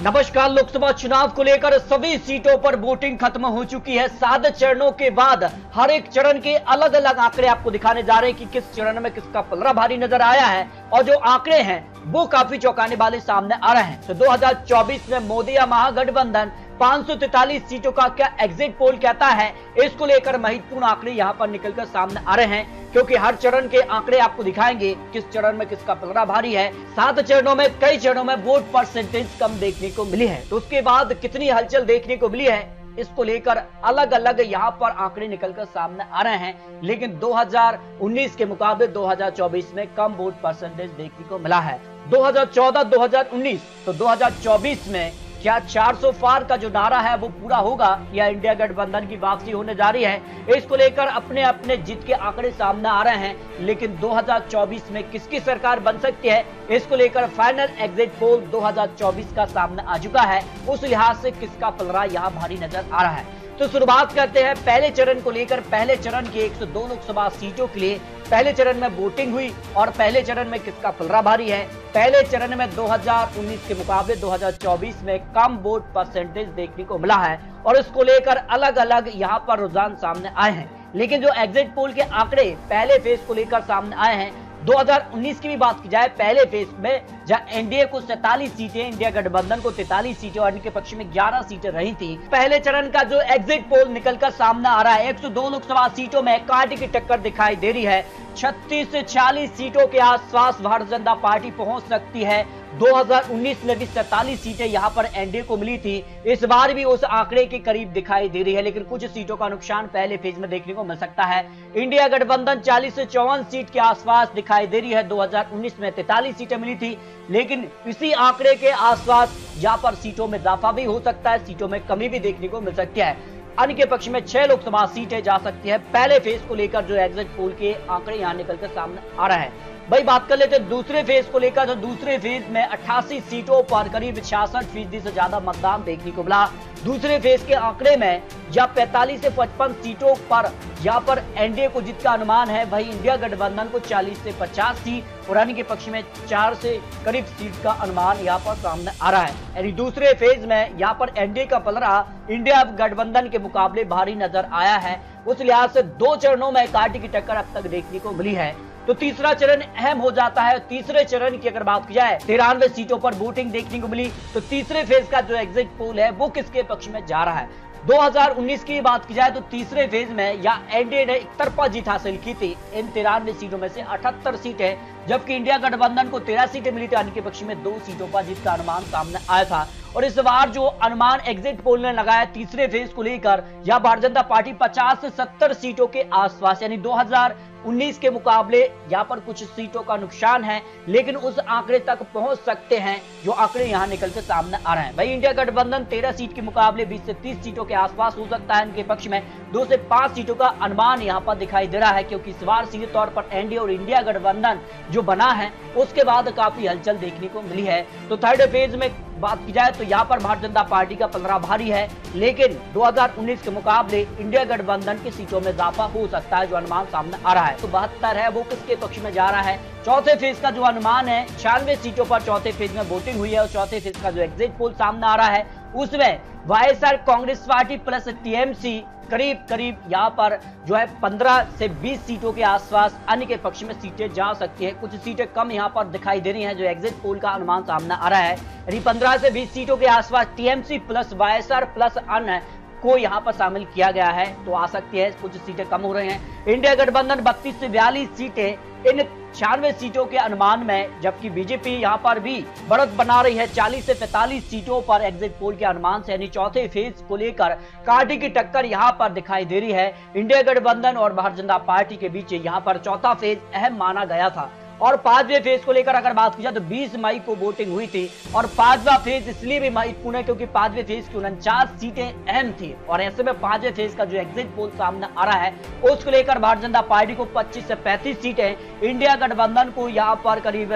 नमस्कार। लोकसभा चुनाव को लेकर सभी सीटों पर वोटिंग खत्म हो चुकी है। 7 चरणों के बाद हर एक चरण के अलग अलग आंकड़े आपको दिखाने जा रहे हैं कि किस चरण में किसका पलड़ा भारी नजर आया है, और जो आंकड़े हैं वो काफी चौंकाने वाले सामने आ रहे हैं। तो 2024 में मोदी या महागठबंधन 543 सीटों का क्या एग्जिट पोल कहता है, इसको लेकर महत्वपूर्ण आंकड़े यहां पर निकलकर सामने आ रहे हैं, क्योंकि हर चरण के आंकड़े आपको दिखाएंगे किस चरण में किसका पलड़ा भारी है। 7 चरणों में कई चरणों में वोट परसेंटेज कम देखने को मिली है, तो उसके बाद कितनी हलचल देखने को मिली है, इसको लेकर अलग अलग यहां पर आंकड़े निकलकर सामने आ रहे हैं। लेकिन 2019 के मुकाबले 2024 में कम वोट परसेंटेज देखने को मिला है। 2014-2019 तो 2024 में क्या 400 पार का जो नारा है वो पूरा होगा या इंडिया गठबंधन की वापसी होने जा रही है, इसको लेकर अपने अपने जीत के आंकड़े सामने आ रहे हैं। लेकिन 2024 में किसकी सरकार बन सकती है, इसको लेकर फाइनल एग्जिट पोल 2024 का सामने आ चुका है। उस लिहाज से किसका पलड़ा यहाँ भारी नजर आ रहा है। तो शुरुआत करते हैं पहले चरण को लेकर। पहले चरण की 102 लोकसभा सीटों के लिए पहले चरण में वोटिंग हुई, और पहले चरण में किसका पलड़ा भारी है। पहले चरण में 2019 के मुकाबले 2024 में कम वोट परसेंटेज देखने को मिला है, और इसको लेकर अलग अलग यहाँ पर रुझान सामने आए हैं। लेकिन जो एग्जिट पोल के आंकड़े पहले फेज को लेकर सामने आए हैं, 2019 की भी बात की जाए, पहले फेज में जहां एनडीए को 47 सीटें, इंडिया गठबंधन को 43 सीटें और इनके पक्ष में 11 सीटें रही थी। पहले चरण का जो एग्जिट पोल निकलकर सामने आ रहा है, 102 लोकसभा सीटों में कांटे की टक्कर दिखाई दे रही है। 36 से 40 सीटों के आसपास भारतीय जनता पार्टी पहुंच सकती है। 2019 में भी 47 सीटें यहां पर एनडीए को मिली थी, इस बार भी उस आंकड़े के करीब दिखाई दे रही है। लेकिन कुछ सीटों का नुकसान पहले फेज में देखने को मिल सकता है। इंडिया गठबंधन 40 से 54 सीट के आसपास दिखाई दे रही है। 2019 में 43 सीटें मिली थी, लेकिन इसी आंकड़े के आसपास यहां पर सीटों में इजाफा भी हो सकता है, सीटों में कमी भी देखने को मिल सकती है। अन्य के पक्ष में 6 लोकसभा सीटें जा सकती है। पहले फेज को लेकर जो एग्जिट पोल के आंकड़े यहां निकलकर सामने आ रहा है। भाई बात कर लेते हैं दूसरे फेज को लेकर। तो दूसरे फेज में 88 सीटों पर करीब 66% से ज्यादा मतदान देखने को मिला। दूसरे फेज के आंकड़े में या 45 से 55 सीटों पर यहाँ पर एनडीए को जीत का अनुमान है, वही इंडिया गठबंधन को 40 से 50 सीट और अन्य के पक्ष में 4 से करीब सीट का अनुमान यहाँ पर सामने आ रहा है। यानी दूसरे फेज में यहाँ पर एनडीए का पलड़ा इंडिया गठबंधन के मुकाबले भारी नजर आया है। उस लिहाज से 2 चरणों में कांटे की टक्कर अब तक देखने को मिली है। तो तीसरा चरण अहम हो जाता है। तीसरे चरण की अगर बात की जाए, 93 सीटों पर वोटिंग देखने को मिली। तो तीसरे फेज का जो एग्जिट पोल है वो किसके पक्ष में जा रहा है। 2019 की बात की जाए तो तीसरे फेज में या एनडीए ने एकतरफा जीत हासिल की थी। इन 93 सीटों में से 78 सीटें, जबकि इंडिया गठबंधन को 13 सीटें मिली थी। अन्य के पक्ष में 2 सीटों पर जीत का अनुमान सामने आया था। और इस बार जो अनुमान एग्जिट पोल ने लगाया तीसरे फेज को लेकर, या भारतीय जनता पार्टी 50 से 70 सीटों के आसपास, यानी 2019 के मुकाबले यहाँ पर कुछ सीटों का नुकसान है, लेकिन उस आंकड़े तक पहुंच सकते हैं जो आंकड़े यहाँ निकल के सामने आ रहे हैं। भाई इंडिया गठबंधन 13 सीट के मुकाबले 20 से 30 सीटों के आसपास हो सकता है। इनके पक्ष में 2 से 5 सीटों का अनुमान यहाँ पर दिखाई दे रहा है, क्योंकि इस बार सीधे तौर पर एनडीए और इंडिया गठबंधन जो बना है उसके बाद काफी हलचल देखने को मिली है। तो थर्ड फेज में बात की जाए तो यहाँ पर भारतीय जनता पार्टी का पलड़ा भारी है, लेकिन 2019 के मुकाबले इंडिया गठबंधन की सीटों में इजाफा हो सकता है जो अनुमान सामने आ रहा है। तो 72 है वो किसके पक्ष में जा रहा है। चौथे फेज का जो अनुमान है 96 सीटों पर चौथे फेज में वोटिंग हुई है, और चौथे फेज का जो एग्जिट पोल सामने आ रहा है उसमें YSR Congress party plus TMC करीब यहाँ पर जो है 15 से 20 सीटों के आसपास अन्य के पक्ष में सीटें जा सकती है। कुछ सीटें कम यहाँ पर दिखाई दे रही हैं जो एग्जिट पोल का अनुमान सामने आ रहा है। यानी 15 से 20 सीटों के आसपास टीएमसी प्लस वाईएसआर प्लस अन्य को यहाँ पर शामिल किया गया है, तो आ सकती है। कुछ सीटें कम हो रही हैं। इंडिया गठबंधन 32 से 42 सीटें इन 96 सीटों के अनुमान में, जबकि बीजेपी यहाँ पर भी बढ़त बना रही है 40 से 45 सीटों पर एग्जिट पोल के अनुमान से। यानी चौथे फेज को लेकर कांटे की टक्कर यहाँ पर दिखाई दे रही है। इंडिया गठबंधन और भारतीय जनता पार्टी के बीच यहाँ पर चौथा फेज अहम माना गया था। और 5वें फेज को लेकर अगर बात की जाए तो 20 मई को वोटिंग हुई थी, और 5वां फेज इसलिए भी महत्वपूर्ण है क्योंकि 5वें फेज की 49 सीटें अहम थी। और ऐसे में 5वें फेज का जो एग्जिट पोल सामने आ रहा है उसको लेकर भारतीय जनता पार्टी को 25 से 35 सीटें, इंडिया गठबंधन को यहाँ पर करीब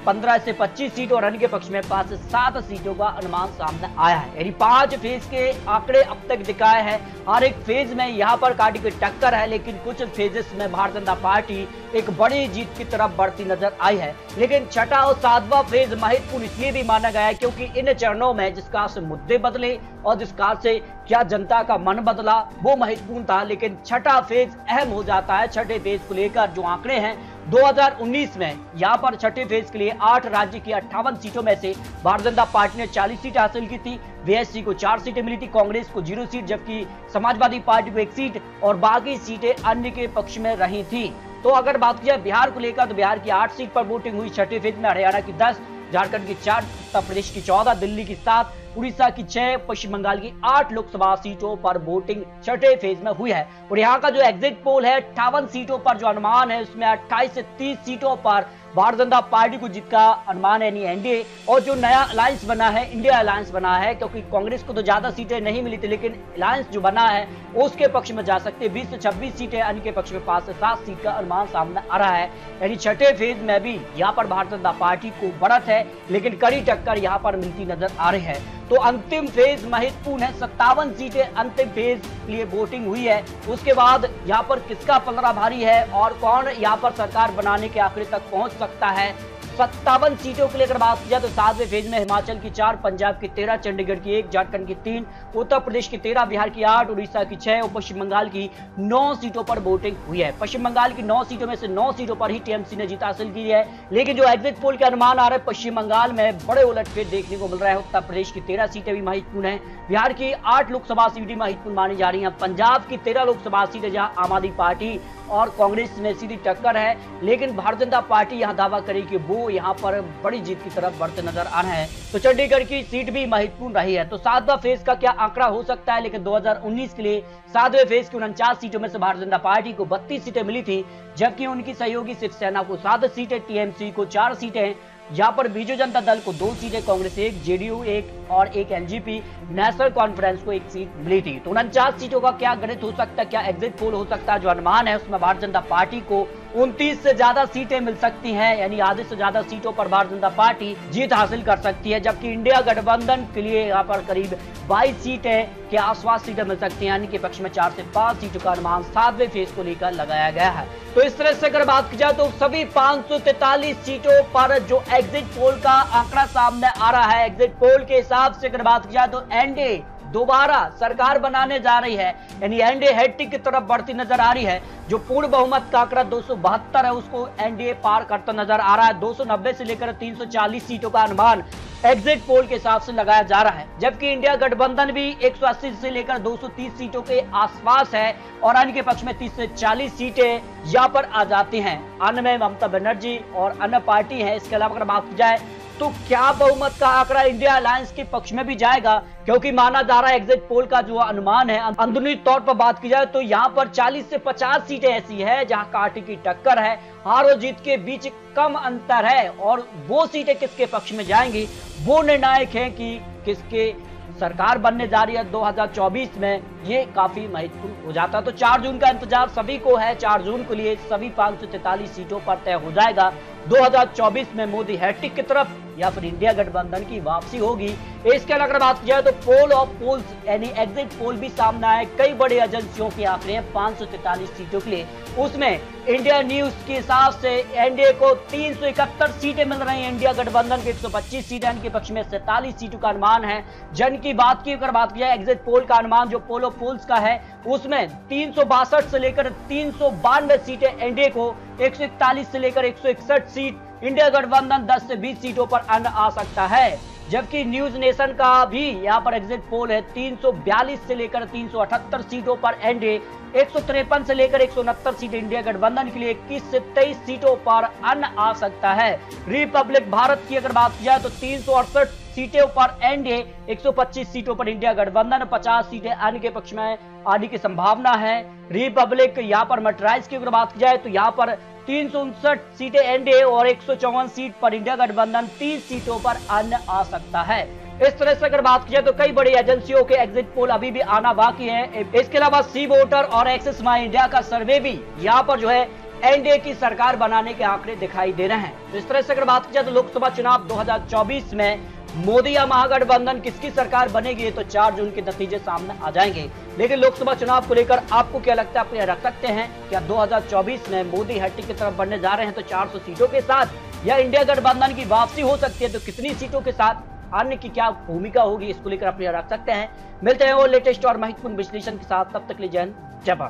15 से 25 सीट और अन्य के पक्ष में 5 से 7 सीटों का अनुमान सामने आया है। यानी 5 फेज के आंकड़े अब तक दिखाए हैं। हर एक फेज में यहाँ पर कांटे की टक्कर है, लेकिन कुछ फेजेस में भारतीय जनता पार्टी एक बड़ी जीत की तरफ बढ़ती नजर आई है। लेकिन छठा और 7वां फेज महत्वपूर्ण इसलिए भी माना गया है क्योंकि इन चरणों में जिस कार से मुद्दे बदले और जिस कार से क्या जनता का मन बदला वो महत्वपूर्ण था। लेकिन छठा फेज अहम हो जाता है। छठे फेज को लेकर जो आंकड़े हैं 2019 में यहाँ पर छठे फेज के लिए 8 राज्य की 58 सीटों में से भारतीय जनता पार्टी ने 40 सीटें हासिल की थी। बीएसपी को 4 सीटें मिली थी, कांग्रेस को 0 सीट, जबकि समाजवादी पार्टी को 1 सीट और बाकी सीटें अन्य के पक्ष में रही थी। तो अगर बात की जाए बिहार को लेकर तो बिहार की 8 सीट पर वोटिंग हुई छठे फेज में, हरियाणा की 10, झारखंड की 4, उत्तर प्रदेश की 14, दिल्ली की 7, उड़ीसा की 6, पश्चिम बंगाल की 8 लोकसभा सीटों पर वोटिंग छठे फेज में हुई है। और यहाँ का जो एग्जिट पोल है 58 सीटों पर जो अनुमान है उसमें 28 से 30 सीटों पर भारतीय जनता पार्टी को जीत का अनुमान है, यानी एनडीए। और जो नया अलायंस बना है, इंडिया अलायंस बना है, क्योंकि कांग्रेस को तो ज्यादा सीटें नहीं मिली थी, लेकिन अलायंस जो बना है उसके पक्ष में जा सकते 20 से 26 सीटें, अन्य के पक्ष में 5 से 7 सीट का अनुमान सामने आ रहा है। यानी छठे फेज में भी यहाँ पर भारतीय जनता पार्टी को बढ़त है, लेकिन कड़ी टक्कर यहाँ पर मिलती नजर आ रही है। तो अंतिम फेज महत्वपूर्ण है। 57 सीटें अंतिम फेज के लिए वोटिंग हुई है। उसके बाद यहाँ पर किसका पलड़ा भारी है और कौन यहाँ पर सरकार बनाने के आखिरी तक पहुंच सकता है। 57 सीटों के लिए अगर बात की जाए तो 7वें फेज में हिमाचल की 4, पंजाब की 13, चंडीगढ़ की 1, झारखंड की 3, उत्तर प्रदेश की 13, बिहार की 8, उड़ीसा की 6 और पश्चिम बंगाल की 9 सीटों पर वोटिंग हुई है। पश्चिम बंगाल की 9 सीटों में से 9 सीटों पर ही टीएमसी ने जीत हासिल की है। लेकिन जो एग्जिट पोल के अनुमान आ रहे हैं पश्चिम बंगाल में बड़े उलटफेर देखने को मिल रहा है। उत्तर प्रदेश की 13 सीटें भी महत्वपूर्ण है, बिहार की 8 लोकसभा सीटें महत्वपूर्ण मानी जा रही है, पंजाब की 13 लोकसभा सीटें जहां आम आदमी पार्टी और कांग्रेस में सीधी टक्कर है। लेकिन भारतीय जनता पार्टी यहां दावा करेगी कि वो यहां पर बड़ी जीत की तरफ बढ़ते नजर आ रहे हैं। तो चंडीगढ़ की सीट भी महत्वपूर्ण रही है। तो 7वां फेज का क्या आंकड़ा हो सकता है। लेकिन 2019 के लिए 7वें फेज की 49 सीटों में से भारतीय जनता पार्टी को 32 सीटें मिली थी, जबकि उनकी सहयोगी शिवसेना को 7 सीटें, टीएमसी को 4 सीटें, यहाँ पर बीजू जनता दल को 2 सीटें, कांग्रेस 1, जेडीयू 1 और 1 एनजीपी, नेशनल कॉन्फ्रेंस को 1 सीट मिली थी। तो 49 सीटों का क्या गणित हो सकता है, क्या एग्जिट पोल हो सकता है। जो अनुमान है उसमें भारतीय जनता पार्टी को 29 से ज्यादा सीटें मिल सकती हैं, यानी आधे से ज्यादा सीटों पर भारतीय जनता पार्टी जीत हासिल कर सकती है। जबकि इंडिया गठबंधन के लिए यहाँ पर करीब 22 सीटें के आसपास सीटें मिल सकती हैं, यानी कि पक्ष में 4 से 5 सीटों का अनुमान 7वें फेज को लेकर लगाया गया है। तो इस तरह से अगर बात की जाए तो सभी 543 सीटों पर जो एग्जिट पोल का आंकड़ा सामने आ रहा है, एग्जिट पोल के हिसाब से अगर बात की जाए तो एनडीए दोबारा सरकार बनाने जा रही है, यानी एनडीए हैट्रिक की तरफ बढ़ती नजर आ रही है। जो पूर्ण बहुमत का आंकड़ा 272 है उसको एनडीए पार करता नजर आ रहा है। 290 से लेकर 340 सीटों का अनुमान एग्जिट पोल के हिसाब से लगाया जा रहा है। जबकि इंडिया गठबंधन भी 180 से लेकर 230 सीटों के आसपास है और अन्य के पक्ष में 30 से 40 सीटें यहाँ पर आ जाती हैं। अन्य में ममता बनर्जी और अन्य पार्टी है। इसके अलावा अगर बात की जाए तो क्या बहुमत का आंकड़ा इंडिया अलायंस के पक्ष में भी जाएगा, क्योंकि माना जा रहा है एग्जिट पोल का जो अनुमान है अंदरूनी तौर पर बात की जाए तो यहाँ पर 40 से 50 सीटें ऐसी है जहां पार्टी की टक्कर है, हार और जीत के बीच कम अंतर है और वो सीटें किसके पक्ष में जाएंगी वो निर्णायक है कि किसके सरकार बनने जा रही है 2024 में, ये काफी महत्वपूर्ण हो जाता है। तो 4 जून का इंतजार सभी को है। 4 जून के लिए सभी 543 सीटों पर तय हो जाएगा 2024 में मोदी हैट्रिक की तरफ या फिर इंडिया गठबंधन की वापसी होगी। इसके अलावा अगर बात की जाए तो पोल ऑफ पोल्स यानी एग्जिट पोल भी सामने आए। कई बड़ी एजेंसियों के आंकड़े हैं 543 सीटों के लिए। उसमें इंडिया न्यूज के हिसाब से एनडीए को 371 सीटें मिल रही हैं, इंडिया गठबंधन के 125 सीटें, इनके पक्ष में 47 सीटों का अनुमान है। जन की बात की अगर बात की जाए एग्जिट पोल का अनुमान जो पोल ऑफ पोल्स का है उसमें 362 से लेकर 392 सीटें एनडीए को, 141 से लेकर 161 सीट इंडिया गठबंधन, 10 से 20 सीटों पर अन्य आ सकता है। जबकि न्यूज नेशन का भी यहाँ पर एग्जिट पोल है 342 से लेकर 378 सीटों पर एनडीए, 153 से लेकर 169 सीट इंडिया गठबंधन के लिए, 21 से 23 सीटों पर अन्य आ सकता है। रिपब्लिक भारत की अगर बात की जाए तो 368 सीटों पर एनडीए, 125 सीटों पर इंडिया गठबंधन, 50 सीटें अन्य के पक्ष में आने की संभावना है। रिपब्लिक यहाँ पर मटराइज की अगर बात की जाए तो यहाँ पर 359 सीटें एनडीए और 154 सीट पर इंडिया गठबंधन, 30 सीटों पर अन्य आ सकता है। इस तरह से अगर बात की जाए तो कई बड़ी एजेंसियों के एग्जिट पोल अभी भी आना बाकी है। इसके अलावा सी वोटर और एक्सेस माई इंडिया का सर्वे भी यहाँ पर जो है एनडीए की सरकार बनाने के आंकड़े दिखाई दे रहे हैं। तो इस तरह से अगर बात की जाए तो लोकसभा चुनाव 2024 में मोदी या महागठबंधन किसकी सरकार बनेगी तो 4 जून के नतीजे सामने आ जाएंगे। लेकिन लोकसभा चुनाव को लेकर आपको क्या लगता है, आप यह रख सकते हैं क्या 2024 में मोदी हैट्रिक की तरफ बढ़ने जा रहे हैं तो 400 सीटों के साथ, या इंडिया गठबंधन की वापसी हो सकती है तो कितनी सीटों के साथ, अन्य की क्या भूमिका होगी, इसको लेकर आप यह रख सकते हैं। मिलते हैं वो लेटेस्ट और महत्वपूर्ण विश्लेषण के साथ, तब तक के लिए जय हिंद, जय भारत।